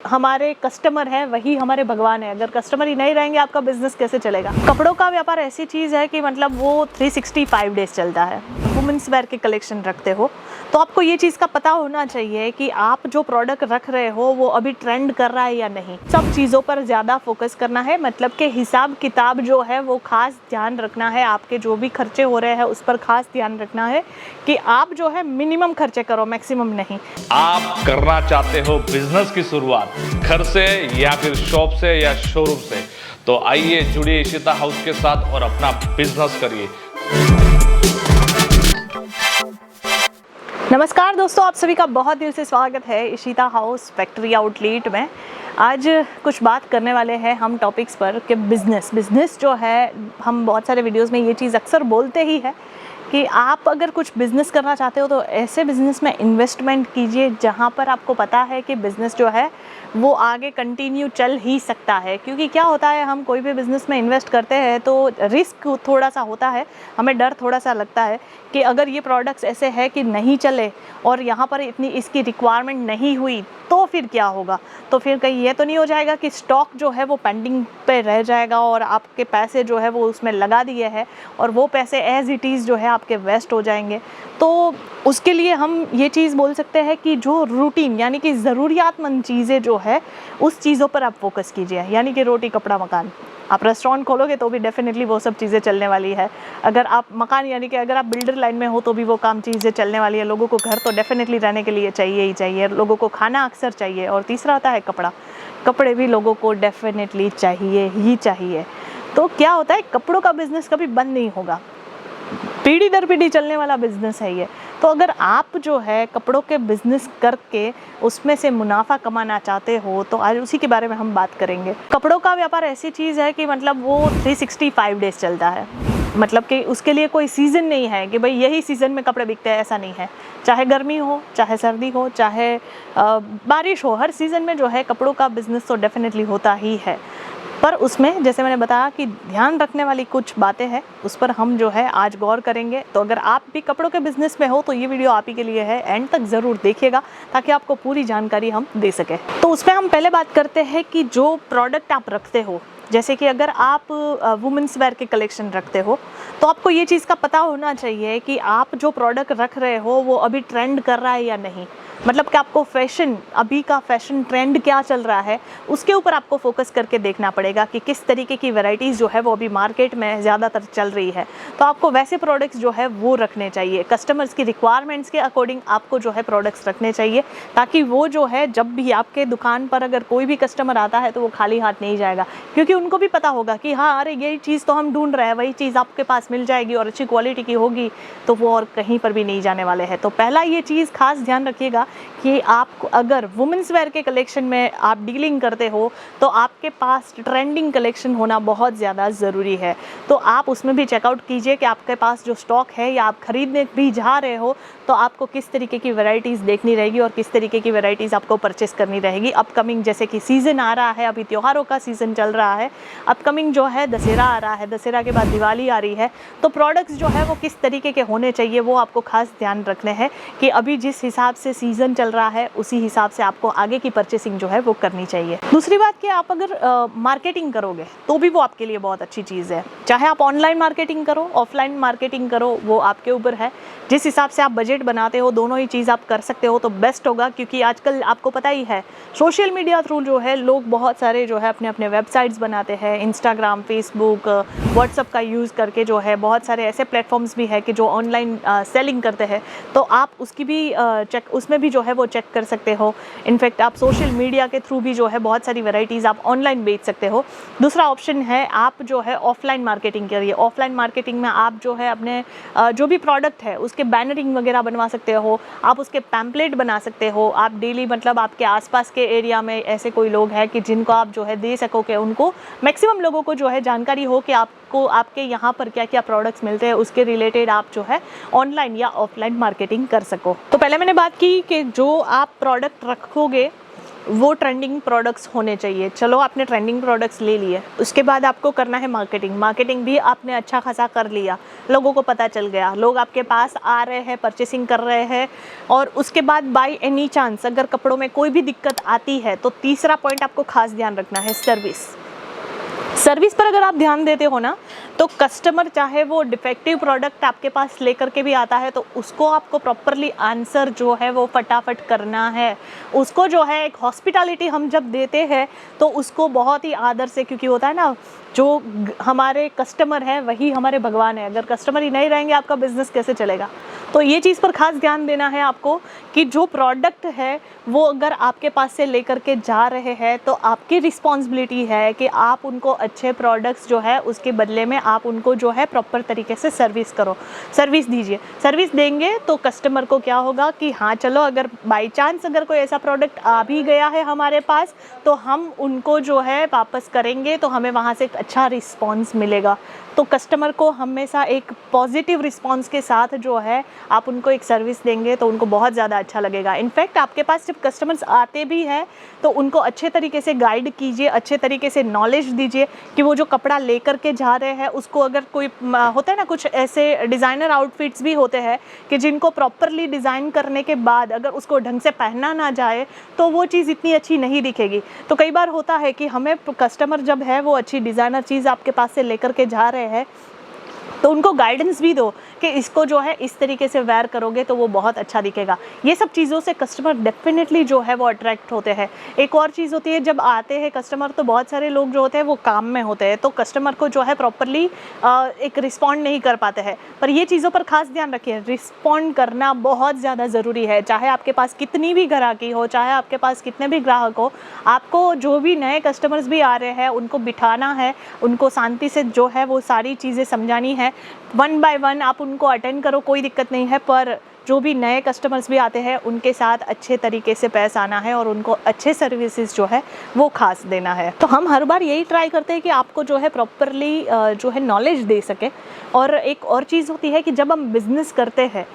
हमारे कस्टमर हैं वही हमारे भगवान है। अगर कस्टमर ही नहीं रहेंगे आपका बिजनेस कैसे चलेगा। कपड़ों का व्यापार ऐसी चीज़ है कि मतलब वो 365 डेज चलता है। वुमेन्स वेयर के कलेक्शन रखते हो तो आपको ये चीज़ का पता होना चाहिए कि आप जो प्रोडक्ट रख रहे हो वो अभी ट्रेंड कर रहा है या नहीं। सब चीज़ों पर ज़्यादा फोकस करना है, मतलब कि हिसाब किताब जो है वो खास ध्यान रखना है। आपके जो भी खर्चे हो रहे हैं उस पर खास ध्यान रखना है कि आप जो है मिनिमम खर्चे करो, मैक्सिमम नहीं। आप करना चाहते हो बिजनेस की शुरुआत घर से या फिर शॉप से या शोरूम से, तो आइए जुड़िए इशिता हाउस के साथ और अपना बिजनेस करिए। नमस्कार दोस्तों, आप सभी का बहुत दिल से स्वागत है इशिता हाउस फैक्ट्री आउटलेट में। आज कुछ बात करने वाले हैं हम टॉपिक्स पर कि बिज़नेस जो है, हम बहुत सारे वीडियोस में ये चीज़ अक्सर बोलते ही है कि आप अगर कुछ बिज़नेस करना चाहते हो तो ऐसे बिज़नेस में इन्वेस्टमेंट कीजिए जहाँ पर आपको पता है कि बिज़नेस जो है वो आगे कंटिन्यू चल ही सकता है। क्योंकि क्या होता है, हम कोई भी बिज़नेस में इन्वेस्ट करते हैं तो रिस्क थोड़ा सा होता है, हमें डर थोड़ा सा लगता है कि अगर ये प्रोडक्ट्स ऐसे है कि नहीं चले और यहाँ पर इतनी इसकी रिक्वायरमेंट नहीं हुई तो फिर क्या होगा। तो फिर कहीं ये तो नहीं हो जाएगा कि स्टॉक जो है वो पेंडिंग पे रह जाएगा और आपके पैसे जो है वो उसमें लगा दिए हैं और वो पैसे एज इट इज़ जो है आपके वेस्ट हो जाएंगे। तो उसके लिए हम ये चीज़ बोल सकते हैं कि जो रूटीन यानी कि ज़रूरियातमंद चीज़ें जो है उस चीज़ों पर आप फोकस कीजिए। यानी कि रोटी कपड़ा मकान, आप रेस्टोरेंट खोलोगे तो भी डेफिनेटली वो सब चीज़ें चलने वाली है। अगर आप मकान यानी कि अगर आप बिल्डर लाइन में हो तो भी वो काम चीज़ें चलने वाली है। लोगों को घर तो डेफिनेटली रहने के लिए चाहिए ही चाहिए, लोगों को खाना अक्सर चाहिए। और तीसरा आता है कपड़े भी लोगों को डेफिनेटली चाहिए ही चाहिए। तो क्या होता है, कपड़ों का बिज़नेस कभी बंद नहीं होगा, पीढ़ी दर पीढ़ी चलने वाला बिज़नेस है ये। तो अगर आप जो है कपड़ों के बिज़नेस करके उसमें से मुनाफा कमाना चाहते हो तो आज उसी के बारे में हम बात करेंगे। कपड़ों का व्यापार ऐसी चीज़ है कि मतलब वो 365 डेज चलता है। मतलब कि उसके लिए कोई सीज़न नहीं है कि भाई यही सीज़न में कपड़े बिकते हैं, ऐसा नहीं है। चाहे गर्मी हो, चाहे सर्दी हो, चाहे बारिश हो, हर सीज़न में जो है कपड़ों का बिज़नेस तो डेफिनेटली होता ही है। पर उसमें जैसे मैंने बताया कि ध्यान रखने वाली कुछ बातें हैं, उस पर हम जो है आज गौर करेंगे। तो अगर आप भी कपड़ों के बिज़नेस में हो तो ये वीडियो आप ही के लिए है, एंड तक ज़रूर देखिएगा ताकि आपको पूरी जानकारी हम दे सकें। तो उसमें हम पहले बात करते हैं कि जो प्रोडक्ट आप रखते हो, जैसे कि अगर आप वुमेन्स वेयर के कलेक्शन रखते हो तो आपको ये चीज़ का पता होना चाहिए कि आप जो प्रोडक्ट रख रहे हो वो अभी ट्रेंड कर रहा है या नहीं। मतलब कि आपको अभी का फैशन ट्रेंड क्या चल रहा है उसके ऊपर आपको फोकस करके देखना पड़ेगा कि किस तरीके की वैरायटीज़ जो है वो अभी मार्केट में ज़्यादातर चल रही है। तो आपको वैसे प्रोडक्ट्स जो है वो रखने चाहिए, कस्टमर्स की रिक्वायरमेंट्स के अकॉर्डिंग आपको जो है प्रोडक्ट्स रखने चाहिए, ताकि वो जो है जब भी आपके दुकान पर अगर कोई भी कस्टमर आता है तो वो खाली हाथ नहीं जाएगा। क्योंकि उनको भी पता होगा कि हाँ, अरे यही चीज़ तो हम ढूंढ रहे हैं, वही चीज़ आपके पास मिल जाएगी और अच्छी क्वालिटी की होगी, तो वो और कहीं पर भी नहीं जाने वाले हैं। तो पहला ये चीज़ खास ध्यान रखिएगा कि आप अगर वुमेन्स वेयर के कलेक्शन में आप डीलिंग करते हो तो आपके पास ट्रेंडिंग कलेक्शन होना बहुत ज़्यादा ज़रूरी है। तो आप उसमें भी चेकआउट कीजिए कि आपके पास जो स्टॉक है या आप ख़रीदने भी जा रहे हो तो आपको किस तरीके की वैरायटीज़ देखनी रहेगी और किस तरीके की वैरायटीज़ आपको परचेस करनी रहेगी। अपकमिंग जैसे कि सीज़न आ रहा है, अभी त्योहारों का सीज़न चल रहा है, अपकमिंग जो है दशहरा आ रहा है, दशहरा के बाद दिवाली आ रही है, तो प्रोडक्ट्स जो है वो किस तरीके के होने चाहिए वो आपको खास ध्यान रखने हैं कि अभी जिस हिसाब से सीज़न चल रहा है उसी हिसाब से आपको आगे की परचेसिंग जो है वो करनी चाहिए। दूसरी बात कि आप अगर मार्केटिंग करोगे तो भी वो आपके लिए बहुत अच्छी चीज़ है। चाहे आप ऑनलाइन मार्केटिंग करो, ऑफलाइन मार्केटिंग करो, वो आपके ऊपर है। जिस हिसाब से आप बजट बनाते हो दोनों ही चीज़ आप कर सकते हो तो बेस्ट होगा। क्योंकि आजकल आपको पता ही है सोशल मीडिया थ्रू जो है लोग बहुत सारे जो है अपने अपने वेबसाइट्स बनाते हैं, इंस्टाग्राम, फेसबुक, व्हाट्सअप का यूज़ करके जो है बहुत सारे ऐसे प्लेटफॉर्म्स भी है कि जो ऑनलाइन सेलिंग करते हैं। तो आप उसकी भी उसमें भी जो है वो चेक कर सकते हो। इनफैक्ट आप सोशल मीडिया के थ्रू भी जो है बहुत सारी वैरायटीज़ आप ऑनलाइन बेच सकते हो। दूसरा ऑप्शन है आप जो है ऑफलाइन मार्केटिंग करिए। ऑफलाइन मार्केटिंग में आप जो है अपने जो भी प्रोडक्ट है उसके बैनरिंग वगैरह बनवा सकते हो, आप उसके पैम्पलेट बना सकते हो। आप डेली मतलब आपके आसपास के एरिया में ऐसे कोई लोग हैं कि जिनको आप जो है दे सको कि उनको मैक्सिमम लोगों को जो है जानकारी हो कि आपको आपके यहाँ पर क्या क्या प्रोडक्ट्स मिलते हैं, उसके रिलेटेड आप जो है ऑनलाइन या ऑफलाइन मार्केटिंग कर सको। तो पहले मैंने बात की कि जो आप प्रोडक्ट रखोगे वो ट्रेंडिंग प्रोडक्ट्स होने चाहिए। चलो आपने ट्रेंडिंग प्रोडक्ट्स ले लिए, उसके बाद आपको करना है मार्केटिंग। मार्केटिंग भी आपने अच्छा खासा कर लिया, लोगों को पता चल गया, लोग आपके पास आ रहे हैं, परचेसिंग कर रहे हैं। और उसके बाद बाय एनी चांस अगर कपड़ों में कोई भी दिक्कत आती है तो तीसरा पॉइंट आपको खास ध्यान रखना है, सर्विस। सर्विस पर अगर आप ध्यान देते हो ना, तो कस्टमर चाहे वो डिफेक्टिव प्रोडक्ट आपके पास लेकर के भी आता है तो उसको आपको प्रॉपरली आंसर जो है वो फटाफट करना है। उसको जो है एक हॉस्पिटैलिटी हम जब देते हैं तो उसको बहुत ही आदर से, क्योंकि होता है ना, जो हमारे कस्टमर है वही हमारे भगवान है। अगर कस्टमर ही नहीं रहेंगे आपका बिजनेस कैसे चलेगा? तो ये चीज़ पर खास ध्यान देना है आपको कि जो प्रोडक्ट है वो अगर आपके पास से लेकर के जा रहे हैं तो आपकी रिस्पॉन्सिबिलिटी है कि आप उनको अच्छे प्रोडक्ट्स जो है उसके बदले में आप उनको जो है प्रॉपर तरीके से सर्विस करो, सर्विस दीजिए। सर्विस देंगे तो कस्टमर को क्या होगा कि हाँ चलो, अगर बाई चांस अगर कोई ऐसा प्रोडक्ट आ भी गया है हमारे पास तो हम उनको जो है वापस करेंगे तो हमें वहाँ से एक अच्छा रिस्पॉन्स मिलेगा। तो कस्टमर को हमेशा एक पॉजिटिव रिस्पॉन्स के साथ जो है आप उनको एक सर्विस देंगे तो उनको बहुत ज़्यादा अच्छा लगेगा। इनफैक्ट आपके पास जब कस्टमर्स आते भी हैं तो उनको अच्छे तरीके से गाइड कीजिए, अच्छे तरीके से नॉलेज दीजिए कि वो जो कपड़ा लेकर के जा रहे हैं उसको, अगर कोई होता है ना, कुछ ऐसे डिज़ाइनर आउटफिट्स भी होते हैं कि जिनको प्रॉपरली डिज़ाइन करने के बाद अगर उसको ढंग से पहना ना जाए तो वो चीज़ इतनी अच्छी नहीं दिखेगी। तो कई बार होता है कि हमें कस्टमर जब है वो अच्छी डिज़ाइनर चीज़ आपके पास से लेकर के जा रहे हैं तो उनको गाइडेंस भी दो कि इसको जो है इस तरीके से वेयर करोगे तो वो बहुत अच्छा दिखेगा। ये सब चीज़ों से कस्टमर डेफिनेटली जो है वो अट्रैक्ट होते हैं। एक और चीज़ होती है, जब आते हैं कस्टमर तो बहुत सारे लोग जो होते हैं वो काम में होते हैं तो कस्टमर को जो है प्रॉपरली एक रिस्पॉन्ड नहीं कर पाते हैं। पर ये चीज़ों पर खास ध्यान रखिए, रिस्पॉन्ड करना बहुत ज़्यादा ज़रूरी है। चाहे आपके पास कितनी भी ग्राहकी हो, चाहे आपके पास कितने भी ग्राहक हो, आपको जो भी नए कस्टमर्स भी आ रहे हैं उनको बिठाना है, उनको शांति से जो है वो सारी चीज़ें समझानी है। वन बाय वन आप उनको अटेंड करो, कोई दिक्कत नहीं है, पर जो भी नए कस्टमर्स भी आते हैं उनके साथ अच्छे तरीके से पेश आना है और उनको अच्छे सर्विसेज जो है वो खास देना है। तो हम हर बार यही ट्राई करते हैं कि आपको जो है प्रॉपरली जो है नॉलेज दे सके। और एक और चीज़ होती है कि जब हम बिज़नेस करते हैं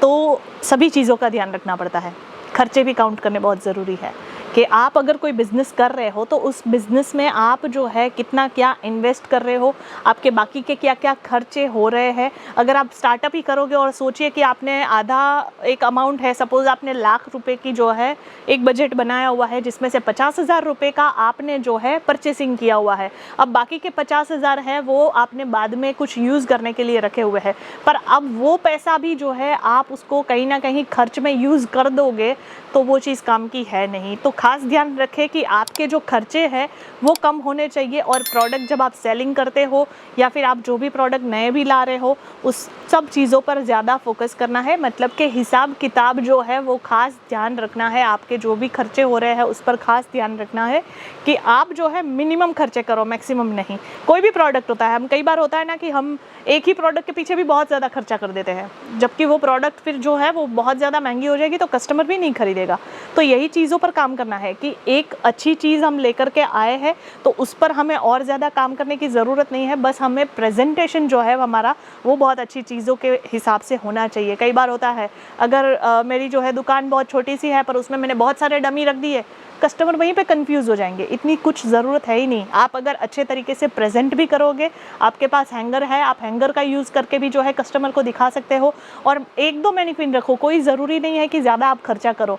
तो सभी चीज़ों का ध्यान रखना पड़ता है, खर्चे भी काउंट करने बहुत ज़रूरी है कि आप अगर कोई बिज़नेस कर रहे हो तो उस बिज़नेस में आप जो है कितना क्या इन्वेस्ट कर रहे हो, आपके बाकी के क्या क्या खर्चे हो रहे हैं। अगर आप स्टार्टअप ही करोगे और सोचिए कि आपने आधा एक अमाउंट है, सपोज़ आपने ₹1,00,000 की जो है एक बजट बनाया हुआ है जिसमें से ₹50,000 का आपने जो है परचेसिंग किया हुआ है, अब बाकी के 50,000 है वो आपने बाद में कुछ यूज़ करने के लिए रखे हुए हैं, पर अब वो पैसा भी जो है आप उसको कहीं ना कहीं खर्च में यूज़ कर दोगे तो वो चीज़ काम की है नहीं। तो खास ध्यान रखें कि आपके जो खर्चे हैं वो कम होने चाहिए और प्रोडक्ट जब आप सेलिंग करते हो या फिर आप जो भी प्रोडक्ट नए भी ला रहे हो उस सब चीज़ों पर ज़्यादा फोकस करना है। मतलब कि हिसाब किताब जो है वो खास ध्यान रखना है, आपके जो भी खर्चे हो रहे हैं उस पर खास ध्यान रखना है कि आप जो है मिनिमम खर्चे करो, मैक्सिमम नहीं। कोई भी प्रोडक्ट होता है, हम कई बार होता है ना कि हम एक ही प्रोडक्ट के पीछे भी बहुत ज़्यादा खर्चा कर देते हैं, जबकि वो प्रोडक्ट फिर जो है वो बहुत ज़्यादा महंगी हो जाएगी तो कस्टमर भी नहीं खरीदेगा। तो यही चीज़ों पर काम करना है कि एक अच्छी चीज़ हम लेकर के आए हैं तो उस पर हमें और ज़्यादा काम करने की ज़रूरत नहीं है, बस हमें प्रेजेंटेशन जो है हमारा वो बहुत अच्छी चीज़ों के हिसाब से होना चाहिए। कई बार होता है अगर मेरी जो है दुकान बहुत छोटी सी है पर उसमें मैंने बहुत सारे डमी रख दिए, कस्टमर वहीं पे कंफ्यूज हो जाएंगे, इतनी कुछ ज़रूरत है ही नहीं। आप अगर अच्छे तरीके से प्रेजेंट भी करोगे, आपके पास हैंगर है, आप हैंगर का यूज़ करके भी जो है कस्टमर को दिखा सकते हो और 1-2 मैनिक्विन रखो, कोई ज़रूरी नहीं है कि ज़्यादा आप खर्चा करो।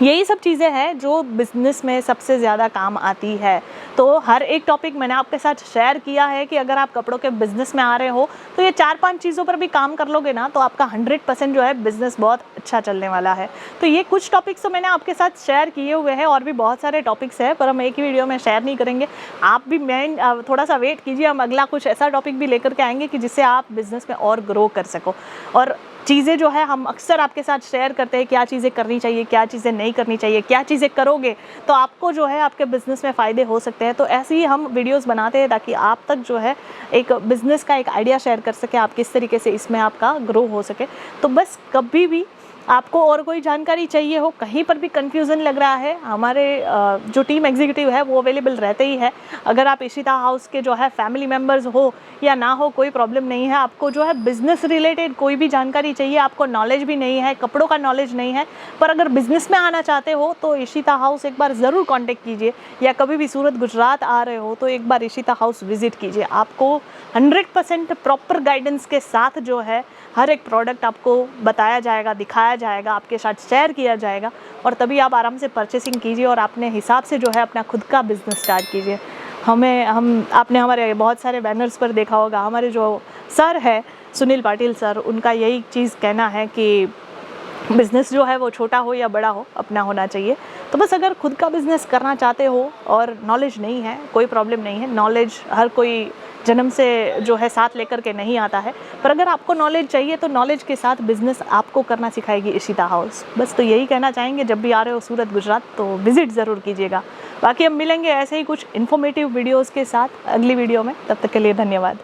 यही सब चीज़ें हैं जो बिज़नेस में सबसे ज़्यादा काम आती है। तो हर एक टॉपिक मैंने आपके साथ शेयर किया है कि अगर आप कपड़ों के बिज़नेस में आ रहे हो तो ये 4-5 चीज़ों पर भी काम कर लोगे ना तो आपका 100% जो है बिज़नेस बहुत अच्छा चलने वाला है। तो ये कुछ टॉपिक्स तो मैंने आपके साथ शेयर किए हुए हैं, और भी बहुत सारे टॉपिक्स हैं पर हम एक ही वीडियो में शेयर नहीं करेंगे। आप भी थोड़ा सा वेट कीजिए, हम अगला कुछ ऐसा टॉपिक भी लेकर के आएंगे कि जिससे आप बिज़नेस में और ग्रो कर सको। और चीज़ें जो है हम अक्सर आपके साथ शेयर करते हैं, क्या चीज़ें करनी चाहिए, क्या चीज़ें नहीं करनी चाहिए, क्या चीज़ें करोगे तो आपको जो है आपके बिज़नेस में फ़ायदे हो सकते हैं। तो ऐसे ही हम वीडियोस बनाते हैं ताकि आप तक जो है एक बिज़नेस का एक आइडिया शेयर कर सके, आप किस तरीके से इसमें आपका ग्रो हो सके। तो बस कभी भी आपको और कोई जानकारी चाहिए हो, कहीं पर भी कंफ्यूजन लग रहा है, हमारे जो टीम एग्जीक्यूटिव है वो अवेलेबल रहते ही है। अगर आप इशिता हाउस के जो है फैमिली मेम्बर्स हो या ना हो, कोई प्रॉब्लम नहीं है। आपको जो है बिजनेस रिलेटेड कोई भी जानकारी चाहिए, आपको नॉलेज भी नहीं है, कपड़ों का नॉलेज नहीं है, पर अगर बिजनेस में आना चाहते हो तो इशिता हाउस एक बार ज़रूर कॉन्टेक्ट कीजिए, या कभी भी सूरत गुजरात आ रहे हो तो एक बार इशिता हाउस विजिट कीजिए। आपको 100% प्रॉपर गाइडेंस के साथ जो है हर एक प्रोडक्ट आपको बताया जाएगा, दिखाया जाएगा, आपके साथ शेयर किया जाएगा, और तभी आप आराम से परचेसिंग कीजिए और अपने हिसाब से जो है अपना खुद का बिजनेस स्टार्ट कीजिए। आपने हमारे बहुत सारे बैनर्स पर देखा होगा, हमारे जो सर है सुनील पाटिल सर, उनका यही चीज़ कहना है कि बिज़नेस जो है वो छोटा हो या बड़ा हो, अपना होना चाहिए। तो बस अगर खुद का बिज़नेस करना चाहते हो और नॉलेज नहीं है, कोई प्रॉब्लम नहीं है। नॉलेज हर कोई जन्म से जो है साथ लेकर के नहीं आता है, पर अगर आपको नॉलेज चाहिए तो नॉलेज के साथ बिज़नेस आपको करना सिखाएगी इशिता हाउस। बस तो यही कहना चाहेंगे, जब भी आ रहे हो सूरत गुजरात तो विज़िट ज़रूर कीजिएगा। बाकी हम मिलेंगे ऐसे ही कुछ इन्फॉर्मेटिव वीडियोज़ के साथ अगली वीडियो में, तब तक के लिए धन्यवाद।